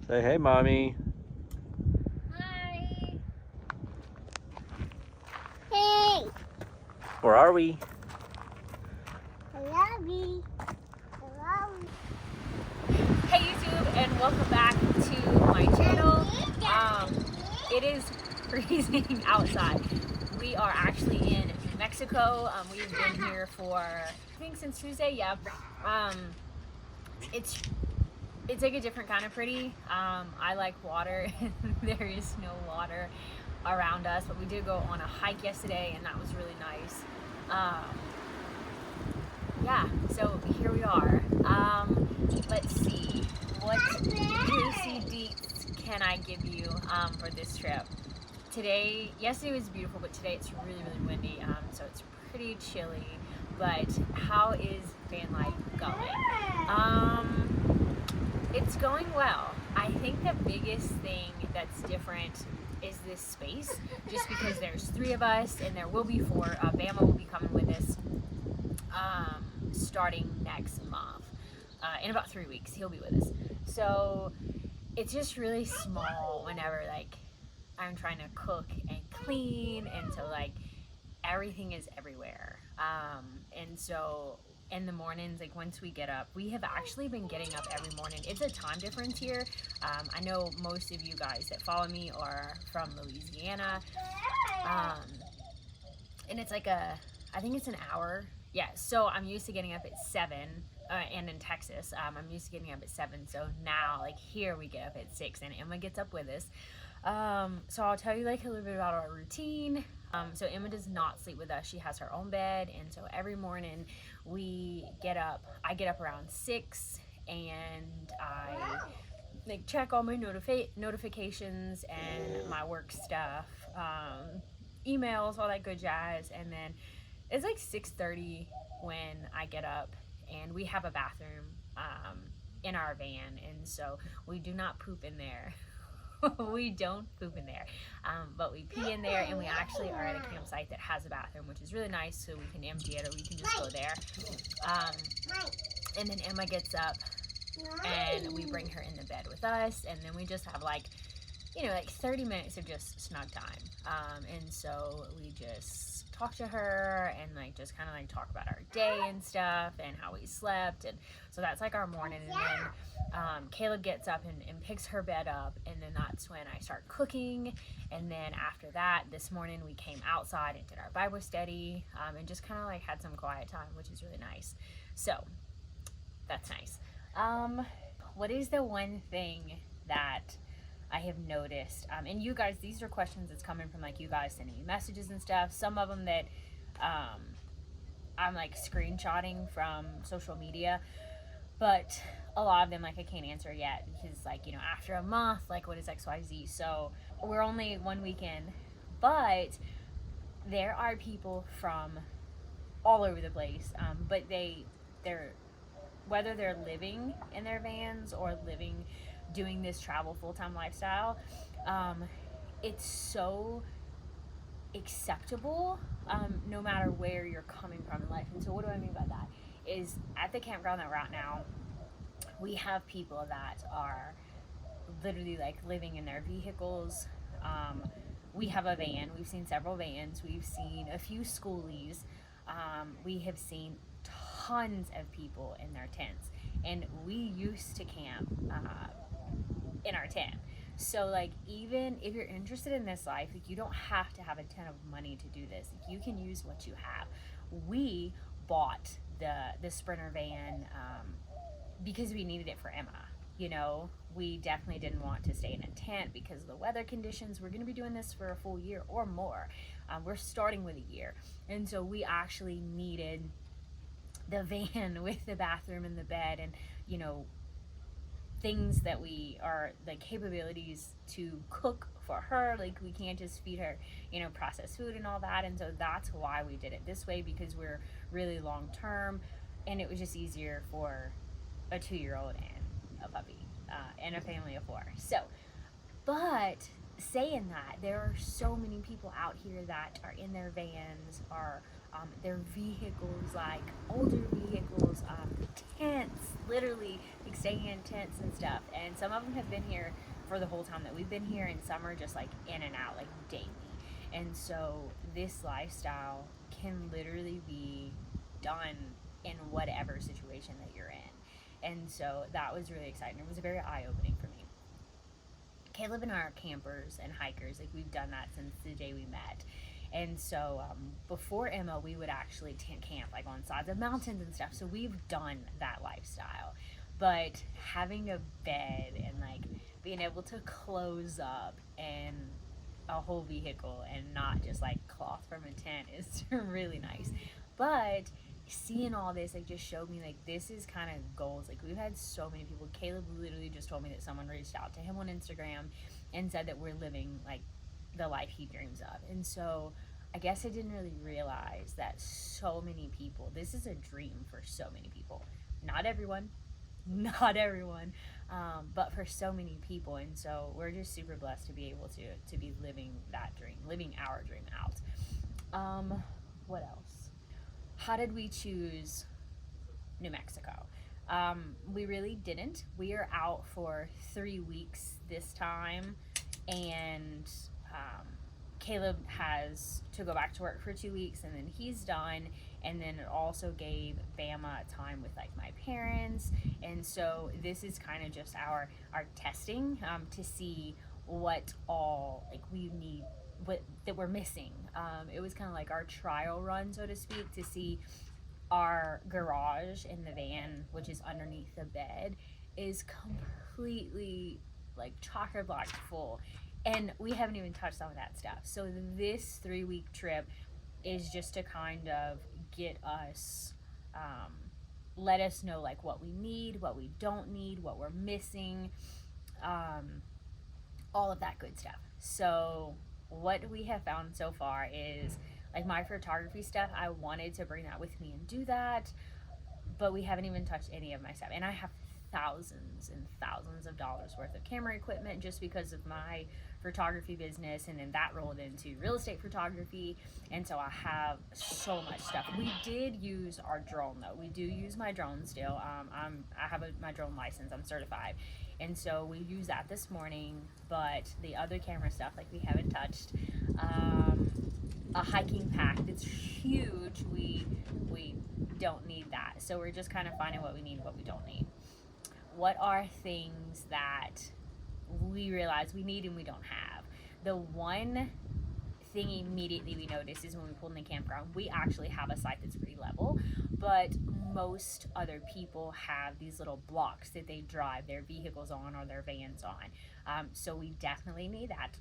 Say hey, mommy. Hi. Hey. Where are we? I love you. I love you. Hey YouTube, and welcome back to my channel. It is freezing outside. We are actually in New Mexico. We've been here for, I think, since Tuesday. Yeah. It's like a different kind of pretty. I like water. There is no water around us, but we did go on a hike yesterday, and that was really nice. Yeah, so here we are. Let's see, what juicy deets can I give you for this trip? Yesterday was beautiful, but today it's really, really windy, so it's pretty chilly. But how is van life going? It's going well. I think the biggest thing that's different is this space, just because there's 3 of us and there will be 4. Bama will be coming with us starting next month. In about 3 weeks, he'll be with us. So it's just really small whenever like I'm trying to cook and clean, and so like everything is everywhere. And so in the mornings, like once we get up, we have actually been getting up every morning. It's a time difference here. I know most of you guys that follow me are from Louisiana. And it's like I think it's an hour. Yeah, so I'm used to getting up at 7. And in Texas, I'm used to getting up at 7. So now, like here, we get up at 6, and Emma gets up with us. So I'll tell you like a little bit about our routine. So Emma does not sleep with us. She has her own bed, and so every morning we get up. I get up around 6, and I like check all my notifications and my work stuff, emails, all that good jazz, and then it's like 6:30 when I get up, and we have a bathroom in our van, and so we do not poop in there. We don't poop in there, but we pee in there, and we actually are at a campsite that has a bathroom, which is really nice, so we can empty it or we can just go there. And then Emma gets up, and we bring her in the bed with us, and then we just have like 30 minutes of just snug time. And so we just talk to her and like just kind of like talk about our day and stuff and how we slept. And so that's like our morning. And then Caleb gets up and picks her bed up, and then that's when I start cooking. And then after that, this morning we came outside and did our Bible study, and just kind of like had some quiet time, which is really nice. So that's nice. What is the one thing that I have noticed, and you guys, these are questions that's coming from like you guys sending me messages and stuff. Some of them that I'm like screenshotting from social media, but a lot of them like I can't answer yet because like after a month, like what is XYZ. So we're only 1 weekend, but there are people from all over the place, but they're whether they're living in their vans or doing this travel full-time lifestyle, it's so acceptable, no matter where you're coming from in life. And so what do I mean by that is, at the campground that we're at now, we have people that are literally like living in their vehicles. We have a van. We've seen several vans. We've seen a few schoolies. We have seen tons of people in their tents, and we used to camp in our tent. So like, even if you're interested in this life, like you don't have to have a ton of money to do this. Like, you can use what you have. We bought the Sprinter van because we needed it for Emma. We definitely didn't want to stay in a tent because of the weather conditions. We're going to be doing this for a full year or more. We're starting with a year, and so we actually needed the van with the bathroom and the bed, and things that we are like capabilities to cook for her. Like, we can't just feed her processed food and all that. And so that's why we did it this way, because we're really long term, and it was just easier for a 2-year-old and a puppy, and a family of 4. So, but saying that there are so many people out here that are in their vans, or their vehicles, like older vehicles, tents, literally like staying in tents and stuff. And some of them have been here for the whole time that we've been here, and some are just like in and out, like daily. And so this lifestyle can literally be done in whatever situation that you're in. And so that was really exciting. It was very eye opening for me. Caleb and I are campers and hikers. Like, we've done that since the day we met. And so before Emma, we would actually tent camp like on sides of mountains and stuff. So we've done that lifestyle. But having a bed and like being able to close up and a whole vehicle and not just like cloth from a tent is really nice. But seeing all this like just showed me like this is kind of goals. Like, we've had so many people. Caleb literally just told me that someone reached out to him on Instagram and said that we're living like the life he dreams of. And so I guess I didn't really realize that so many people, this is a dream for so many people. Not everyone, not everyone, but for so many people. And so we're just super blessed to be able to be living that dream, living our dream out. What else? How did we choose New Mexico? We really didn't. We are out for 3 weeks this time, and Caleb has to go back to work for 2 weeks, and then he's done. And then it also gave Bama time with like my parents, and so this is kind of just our testing to see what all like we need, what that we're missing. It was kind of like our trial run, so to speak, to see our garage in the van, which is underneath the bed, is completely like chocker blocked full. And we haven't even touched some of that stuff. So this 3 week trip is just to kind of get us, let us know like what we need, what we don't need, what we're missing, um, all of that good stuff. So what we have found so far is like my photography stuff. I wanted to bring that with me and do that, but we haven't even touched any of my stuff. And I have thousands and thousands of dollars worth of camera equipment just because of my photography business, and then that rolled into real estate photography. And so I have so much stuff. We did use our drone though. We do use my drone still. I have my drone license. I'm certified, and so we use that this morning. But the other camera stuff, like, we haven't touched. A hiking pack that's huge. We don't need that. So we're just kind of finding what we need and what we don't need. What are things that we realize we need and we don't have? The one thing immediately we noticed is when we pulled in the campground, we actually have a site that's pretty level, but most other people have these little blocks that they drive their vehicles on or their vans on. So we definitely need that.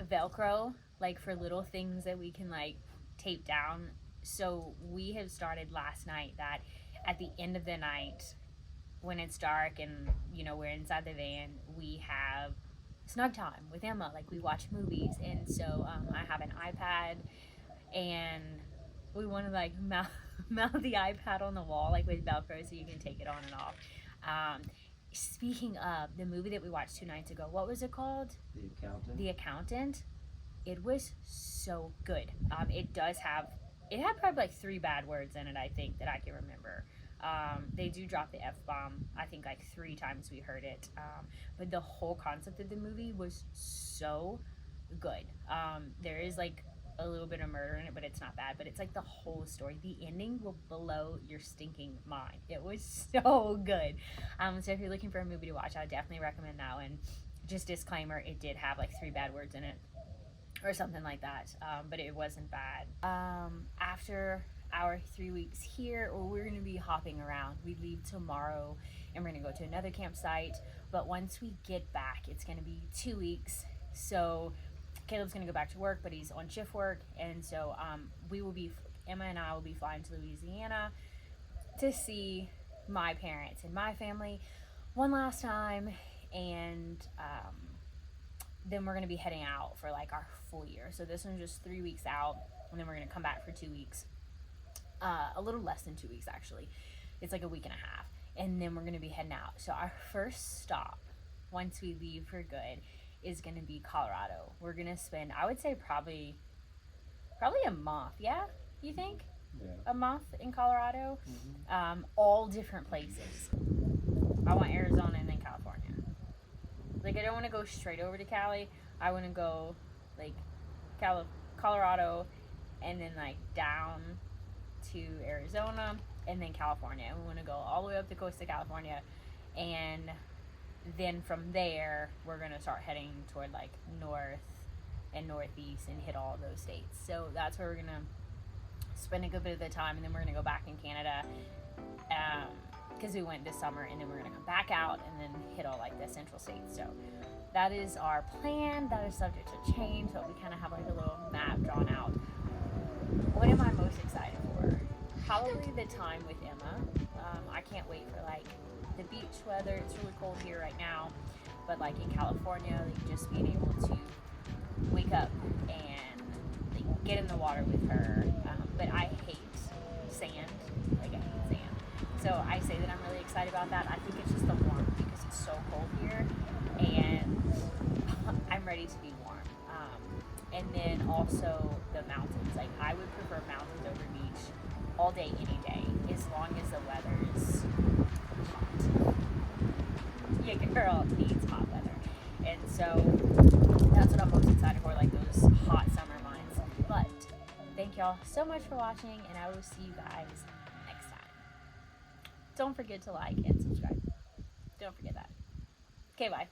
Velcro, like for little things that we can like tape down. So we have started last night that at the end of the night, when it's dark and we're inside the van, we have snug time with Emma. Like, we watch movies, and so I have an iPad, and we want to like mount the iPad on the wall like with Velcro so you can take it on and off. Speaking of the movie that we watched 2 nights ago, what was it called? The Accountant. The Accountant. It was so good. It had probably like 3 bad words in it, I think, that I can remember. They do drop the F-bomb, I think, like 3 times we heard it. But the whole concept of the movie was so good. There is like a little bit of murder in it, but it's not bad. But it's like the whole story. The ending will blow your stinking mind. It was so good. So if you're looking for a movie to watch, I would definitely recommend that one. Just disclaimer, it did have like 3 bad words in it or something like that, but it wasn't bad. After our 3 weeks here, we're going to be hopping around. We leave tomorrow and we're going to go to another campsite, but once we get back, it's going to be 2 weeks. So Caleb's going to go back to work, but he's on shift work, and so Emma and I will be flying to Louisiana to see my parents and my family one last time, and then we're going to be heading out for like our full year. So this one's just 3 weeks out, and then we're going to come back for 2 weeks. A little less than 2 weeks, actually. It's like a week and a half, and then we're going to be heading out. So our first stop once we leave for good is going to be Colorado. We're going to spend, I would say, probably a month. Yeah, you think? Yeah. A month in Colorado, Mm-hmm. all different places. I want Arizona and then California. Like, I don't want to go straight over to Cali. I want to go like Colorado, and then like down to Arizona, and then California. We want to go all the way up the coast of California, and then from there we're gonna start heading toward like north and northeast and hit all of those states. So that's where we're gonna spend a good bit of the time, and then we're gonna go back in Canada because we went this summer, and then we're gonna come back out and then hit all like the central states. So that is our plan. That is subject to change, but we kind of have like a little map drawn out. What am I most excited for? Probably the time with Emma. I can't wait for like the beach weather. It's really cold here right now, but like in California, like just being able to wake up and like get in the water with her. But I hate sand. Like I hate sand. So I say that I'm really excited about that. I think it's just the warmth because it's so cold here, and I'm ready to be warm. And then also the mountains. Like I would prefer mountains over beach all day, any day, as long as the weather is hot. Yeah, girl needs hot weather, and so that's what I'm most excited for, like those hot summer months. But thank y'all so much for watching, and I will see you guys next time. Don't forget to like and subscribe. Don't forget that. Okay, bye.